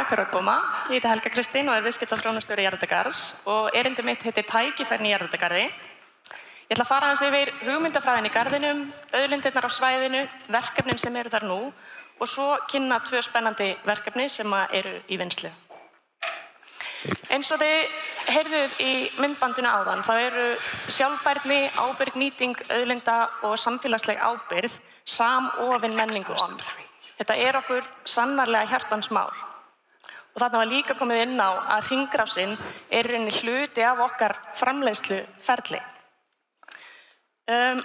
Takk fyrir að koma. Ég heiti Helga Kristín og viðskiptaþróunarstjóri Jarðhitagarðs og erindi mitt heitir Tækifærin í Jarðhitagarði. Ég ætla að fara aðeins yfir hugmyndafræðina í garðinum, auðlindirnar á svæðinu, verkefnin sem eru þar nú og svo kynna 2 spennandi verkefni sem eru í vinnslu. Eins og þið heyrðuð í myndbandinu áðan, þá eru sjálfbærni, ábyrg nýting auðlinda og samfélagsleg ábyrgð samofin menningu onn. Þetta okkur sannarlega hjartans mál. Og þarna var líka komið inn á að hringrásin í rauninni hluti af okkar framleiðsluferli. Það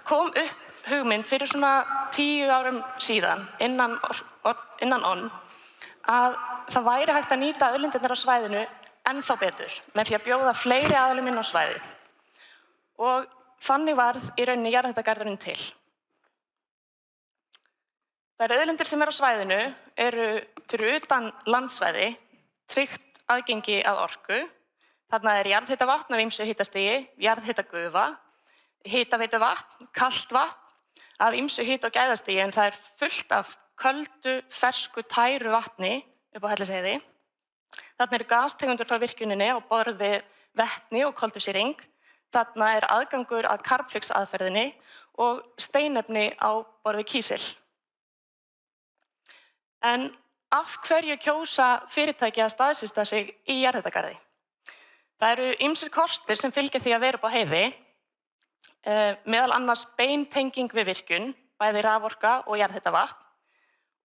kom upp hugmynd fyrir svona 10 árum síðan innan onn að það væri hægt að nýta auðlindirnar á svæðinu ennþá betur með því að bjóða fleiri aðilum inn á svæðið. Og þannig varð í rauninni jarðhitagarðurinn til. Þær auðlindir sem á svæðinu eru fyrir utan landsvæði tryggt aðgengi að orku. Þarna jarðhitavatn af ýmsu hitastigi, jarðhitagufa, hitaveituvatn, kalt vatn af ýmsu hita- og gæðastigi en það fullt af köldu, fersku, tæru vatni upp á Hellisheiði. Þarna eru gastegundir frá virkjuninni á borð við vetni og koltvísýring. Þarna aðgangur að Carbfix-aðferðinni og steinefni á borð við kísil. En af hverju kjósa fyrirtæki að staðsista sig í jarðhitagarði? Það eru ýmsir kostir sem fylgja því að vera upp á heiði, meðal annars bein tenging við virkjun, bæði raforka og jarðhitavatn.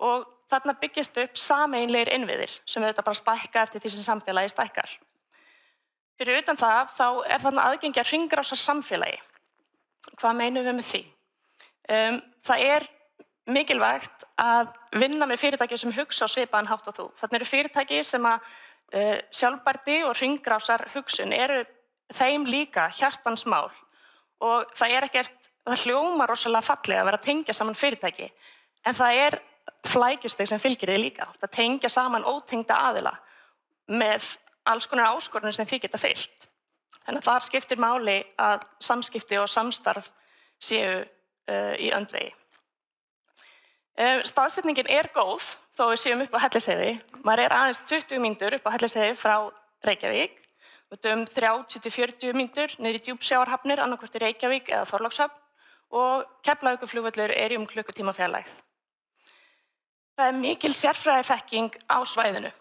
Og þarna byggist upp sameiginlegir innviðir sem auðvitað bara stækka eftir því sem samfélagi stækkar. Fyrir utan það, þá þarna aðgengi að hringrásarsamfélagi. Hvað meinum við með því? Það mikilvægt að vinna með fyrirtæki sem hugsa á svipaðan hátt og þú. Þarna eru fyrirtæki sem sjálfbærni og hringrásar hugsun eru þeim líka hjartans mál. Og það hljómar rosalega fallega að vera að tengja saman fyrirtæki, en það flækjustig sem fylgir því líka. Það tengja saman ótengda aðila með alls konar áskorunum sem því geta fylgt. Þannig að þar skiptir máli að samskipti og samstarf séu í öndvegi. Staðsetningin góð þó við séum upp á Hellisheiði. Maður aðeins 20 mínútur upp á Hellisheiði frá Reykjavík. Við 30-40 mínútur niður í djúpsjávarhafnir, annaðhvort í Reykjavík eða Þorlákshöfn og Keflavíkurflugvöllur í klukkutíma fjarlægð. Það mikil sérfræðiþekking á svæðinu.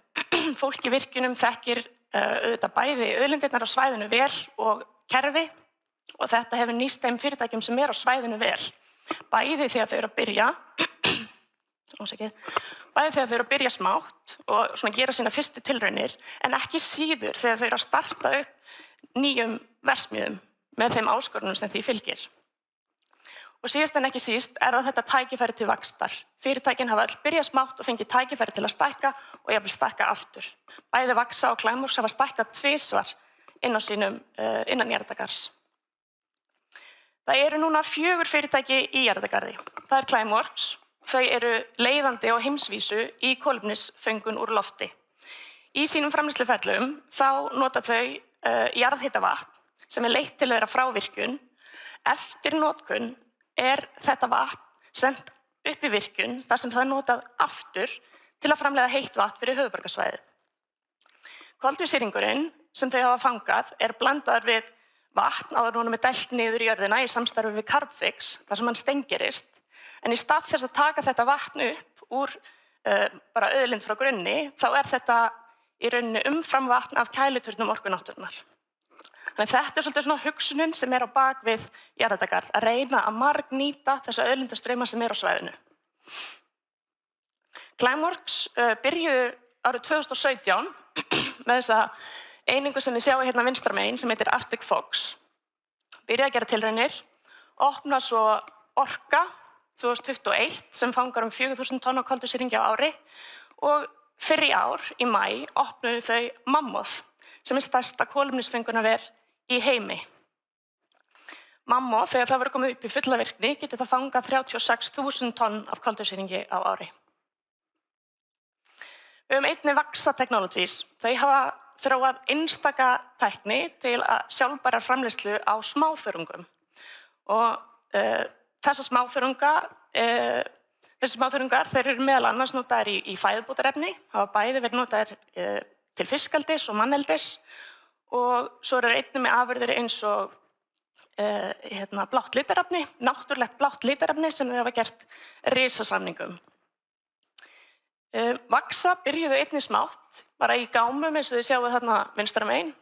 Fólk í virkjunum þekkir auðvitað bæði auðlindirnar á svæðinu vel og kerfi og þetta hefur nýst þeim fyrirtækjum sem á svæðinu vel. Bæði þegar þau eru að byrja smátt og gera sína fyrstu tilraunir, en ekki síður þegar þau eru að starta upp nýjum verksmiðjum með þeim áskorunum sem því fylgir. Og síðast en ekki síst það þetta tækifæri til vaxtar. Fyrirtækin hafa öll byrjað smátt og fengið tækifæri til að stækka og jafnvel stækka aftur. Bæði Vaxa og Climeworks hafa stækkað 2 svar innan Jarðhitagarðs. Það eru núna 4 fyrirtæki í Jarðhitagarði. Það Climeworks. Þau eru leiðandi á heimsvísu í kolefnisföngun úr lofti. Í sínum framleiðsluferlum þá nota þau jarðhitavatn sem leitt til þeirra frá virkjun. Eftir notkun þetta vatn sent upp í virkjun þar sem það notað aftur til að framleiða heitt vatn fyrir höfuðborgarsvæðið. Koltvísýringurinn sem þau hafa fangað blandaður við vatn áður honum dælt niður í jörðina í samstarfi við Carbfix þar sem hann steingerist. En í stað þess að taka þetta vatn upp úr bara auðlind frá grunni, þá þetta í rauninni umfram vatn af kæliturnum orkunáttúrunnar. Þannig þetta svolítið svona hugsunin sem á bak við Jarðhitagarð, að reyna að margnýta þessa auðlindastrauma sem á svæðinu. Climeworks byrjuðu árið 2017 með þessa einingu sem þið sjáu hérna vinstra megin sem heitir Arctic Fox. Byrjaði að gera tilraunir, opna svo Orka 2021 sem fangar 4.000 tonn af koltvísýringi á ári og fyrr í ár, í maí, opnuðu þau Mammoth sem stærsta kolefnisföngunarver í heimi. Mammoth, þegar það verður komið upp í fulla virkni, getur það fangað 36.000 tonn af koltvísýringi á ári. Við höfum einnig Vaxa Technologies. Þau hafa þróað einstaka tækni til sjálfbærar framleiðslu á smáþörungum. Og þessa smáþörunga Þessir smáþörungar, þeir eru meðal annars notaðir í fæðubótarefni, hafa bæði verið notaðir til fiskeldis og manneldis og svo eru einnig með afurðir eins og blátt litarefni, náttúrulegt blátt litarefni sem þeir hafa gert risasamningum. Vaxa byrjuðu einnig smátt, bara í gámum eins og þið sjáið þarna vinstra megin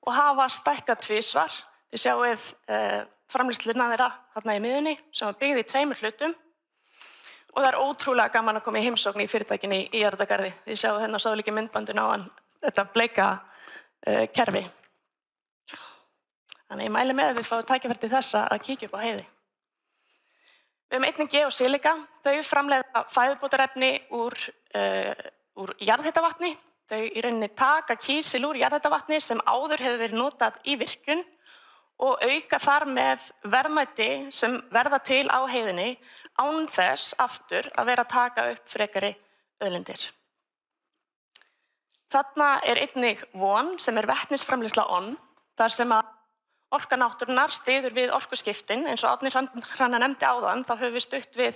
og hafa stækkað tvisvar. Þið sjáið framleiðsluna þeirra þarna í miðjunni sem var byggð í 2 hlutum og það er ótrúlega gaman að koma í heimsókn í fyrirtækinni í Jarðargarði. Þið sjáið hérna sáðu líka myndbandin á hann, þetta bleika kerfi. Þannig ég mæli með að við fáum tækifæri til þessa að kíkja upp á Heiði. Við höfum einnig geosilika. Þau framleiða fæðubótarefni úr jarðhitavatni. Þau í rauninni taka kísil úr jarðhitavatni sem áður hefur verið notað í virkjun og auka þar með verðmæti sem verða til á heiðinni án þess aftur að vera að taka upp frekari auðlindir. Þarna er einnig von sem er vetnisframleiðsla ON, þar sem að orka náttúrunnar styður við orkuskiptin, eins og Árni Hrannar nefndi áðan, þá höfum við stutt við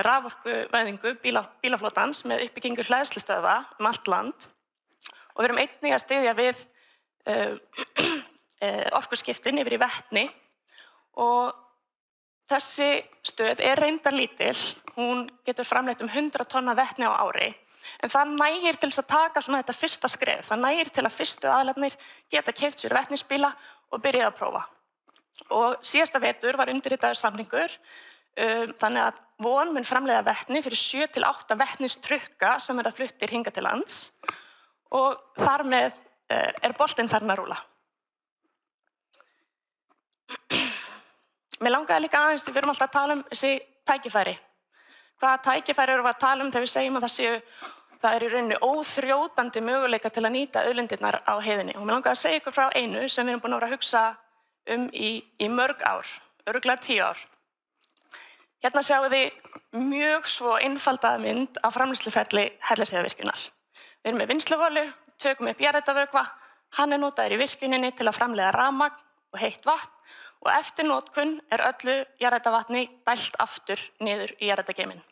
raforkuvæðingu bílaflotans með uppbyggingu hleðslustöðva allt land og við erum einnig að styðja við orkuskiptin yfir í vetni og þessi stöð er reyndar lítil, hún getur framleitt 100 tonna vetni á ári en það nægir til þess að taka svona þetta fyrsta skref, það nægir til að fyrstu aðilarnir geta keypt sér vetnisbíla og byrjað að prófa. Og síðasta vetur var undirritaður samningur, þannig að Von mun framleiða vetni fyrir 7 til 8 vetnistrukka sem eru fluttir hingað til lands og þar með er boltinn farinn að rúlla. Mér langaði líka aðeins, við erum alltaf að tala um þessi tækifæri. Hvaða tækifæri erum við að tala um þegar við segjum að það er í rauninni óþrjótandi möguleika til að nýta auðlindirnar á heiðinni. Og mér langaði að segja ykkur frá einu sem við erum búin að vera að hugsa í mörg ár, örugglega 10 ár. Hérna sjáum þið mjög svo einfaldaða mynd af framleiðsluferli Hellisheiðarvirkjunar. Við erum með vinnsluvölu, tökum upp jarðhitavökva, hann er notaður í virkjuninni til að framleiða rafmagn og heitt vatn og eftir notkun er öllu jarðhitavatni dælt aftur niður í jarðhitageyminn.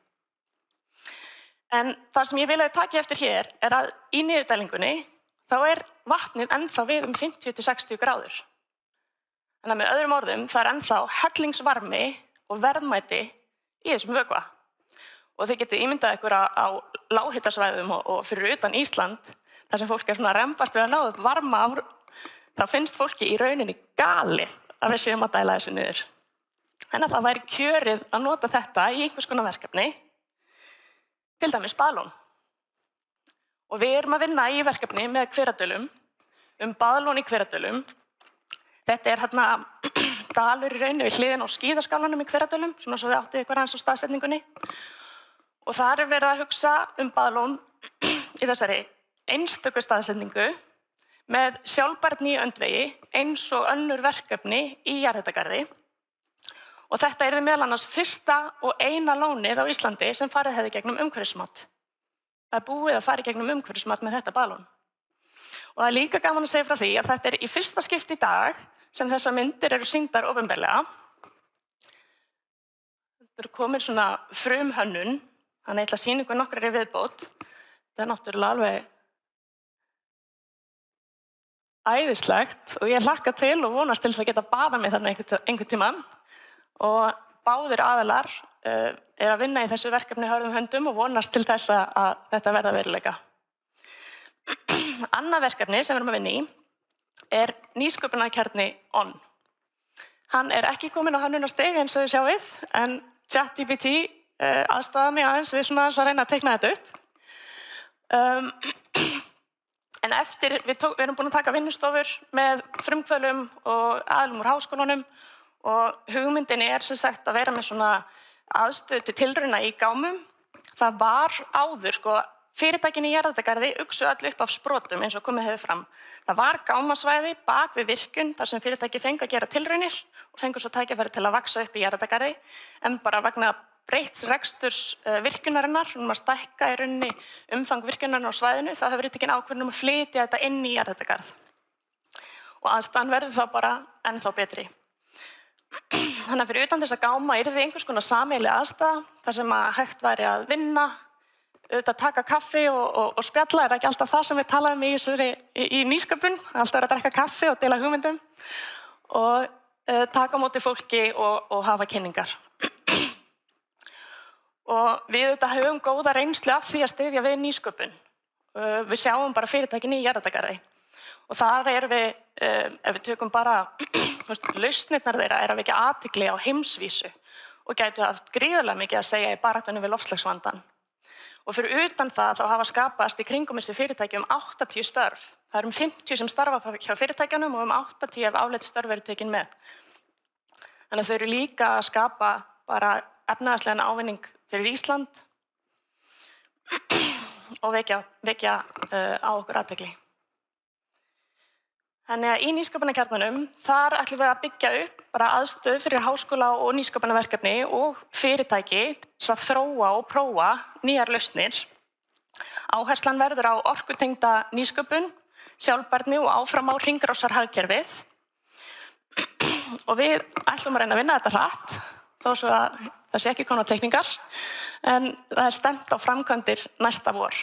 En það sem ég vil að þið taki eftir hér er að í niðurdælingunni þá er vatnið ennþá við 50 til 60 gráður. Þannig að með öðrum orðum það er ennþá hellingsvarmi og verðmæti í þessum vökva. Og þið getið ímyndað ykkur á lághitasvæðum og fyrir utan Ísland, þar sem fólk er svona að rembast við að ná upp varma, þá finnst fólki í rauninni galið að við séum að dæla þessu niður. En að það væri kjörið að nota þetta í einhvers konar verkefni, til dæmis baðlón. Og við erum að vinna í verkefni með Hveradölum, baðlón í Hveradölum. Þetta er hérna dalur í rauninni við hliðin á skíðaskálanum í Hveradölum, svona svo þið áttið ykkur aðeins á staðsetningunni. Og þar er verið að hugsa baðlón í þessari einstöku staðsetningu með sjálfbærni í öndvegi eins og önnur verkefni í jarðhitagarði. Og þetta er meðal annars fyrsta og eina lónið á Íslandi sem farið hefði gegnum umhverfismat. Það er búið að fara í gegnum umhverfismat með þetta baðlón. Og það er líka gaman að segja frá því að þetta er í fyrsta skipti í dag sem þessar myndir eru sýndar opinberlega. Þetta er komin svona frumhönnun, þannig ég ætla að sýna ykkur nokkrar í viðbót. Þetta er náttúrulega alveg æðislegt og ég hlakka til og vonast til þess að geta baða mig þarna einhvern tímann. Og báðir aðilar er að vinna í þessu verkefni hörðum höndum og vonast til þess að þetta verða veruleika. Annað verkefni sem við erum að vinna í er nýsköpunarkjarni ON. Hann er ekki kominn á hönnunarstig eins og þið sjáið, en ChatGPT aðstoðaði mig aðeins við svona að reyna að teikna þetta upp. En eftir, við erum búin að taka vinnustofur með frumkvöðlum og aðilum úr háskólanum og hugmyndin er sem sagt að vera með svona aðstöðu til tilrauna í gámum. Það var áður, fyrirtækin í jarðhitagarði uxu öll upp af sprotum eins og komið hefur fram. Það var gámasvæði bak við virkjun þar sem fyrirtæki fengu að gera tilraunir og fengu svo tækifæri til að vaxa upp í jarðhitagarði, en bara vegna breytts reksturs virkjunarinnar, að stækka í rauninni umfang virkjunarinnar á svæðinu, þá hefur verið tekin ákvörðun að flytja þetta inn í jarðhitagarð. Og aðstaðan verður þá bara ennþá betri. Þannig að fyrir utan þessa gáma yrði einhvers konar sameiginleg aðstaða þar sem að hægt væri að vinna, auðvitað taka kaffi og spjalla, er ekki alltaf það sem við talaðum í nýsköpun, alltaf er að drekka kaffi og deila hugmyndum og taka á móti fólki og hafa kynningar. Og við auðvitað höfum góða reynslu af því að styðja við nýsköpun. Við sjáum bara fyrirtækin í Jarðargarði og þar erum við, ef við tökum bara lausnirnar þeirra, er að vekja athygli á heimsvísu og gætu haft gríðarlega mikið að segja í baráttunni við loftslagsvandann. Og fyrir utan það þá hafa skapast í kringum þessi fyrirtæki 80 störf. Það eru 50 sem starfa hjá fyrirtækjunum og 80 ef afleidd störf eru tekin með. Þannig að þau eru líka að skapa bara efnahagslegan ávinning fyrir Ísland og vekja á okkur athygli. Þannig að í nýsköpunarkjarnanum, þar ætlum við að byggja upp bara aðstöðu fyrir háskóla og nýsköpunarverkefni og fyrirtæki til að þróa og prófa nýjar lausnir. Áherslan verður á orkutengda nýsköpun, sjálfbærni og áfram á hringrásarhagkerfið. Og við ætlum að reyna að vinna þetta hratt, þó svo að það sé ekki komnar teikningar, en það er stefnt á framkvæmdir næsta vor.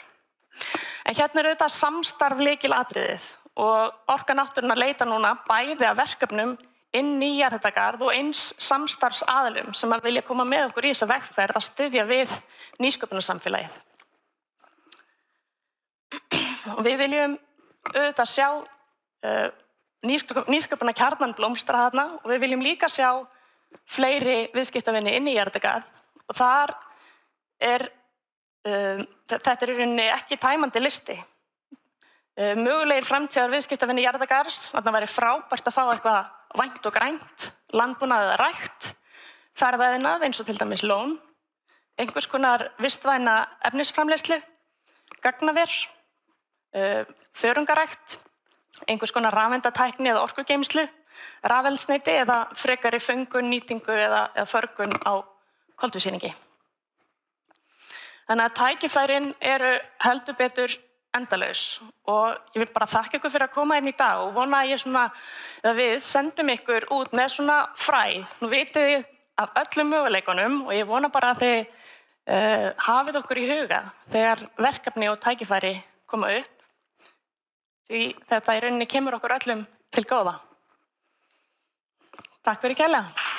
En hérna er auðvitað samstarf lykilatriðið og Orka náttúrunnar leita núna bæði að verkefnum inn í Jarðargarð og eins samstarfsaðilum sem að vilja koma með okkur í þessa vegferð að styðja við nýsköpunarsamfélagið. Og við viljum auðvitað sjá nýsköpunarkjarnan blómstra þarna og við viljum líka sjá fleiri viðskiptavini inn í Jarðargarð og þar þetta er í rauninni ekki tæmandi listi. Mögulegir framtíðar viðskiptavini Jarðargarðs, þarna væri frábært að fá eitthvað vænt og grænt, landbúnað eða rækt, ferðaiðnað eins og til dæmis lón, einhvers konar vistvæna efnisframleiðslu, gagnaver, þörungarækt, einhvers konar rafeindatækni eða orkugeymslu, rafeldsneyti eða frekari föngun, nýtingu eða förgun á koltvísýringi. Þannig að tækifærin eru heldur betur endalaus og ég vil bara þakka ykkur fyrir að koma inn í dag og vona að við sendum ykkur út með svona fræ. Nú vitið þið af öllum möguleikunum og ég vona bara að þið hafið okkur í huga þegar verkefni og tækifæri koma upp. Því þetta í rauninni kemur okkur öllum til góða. Takk fyrir kærlega.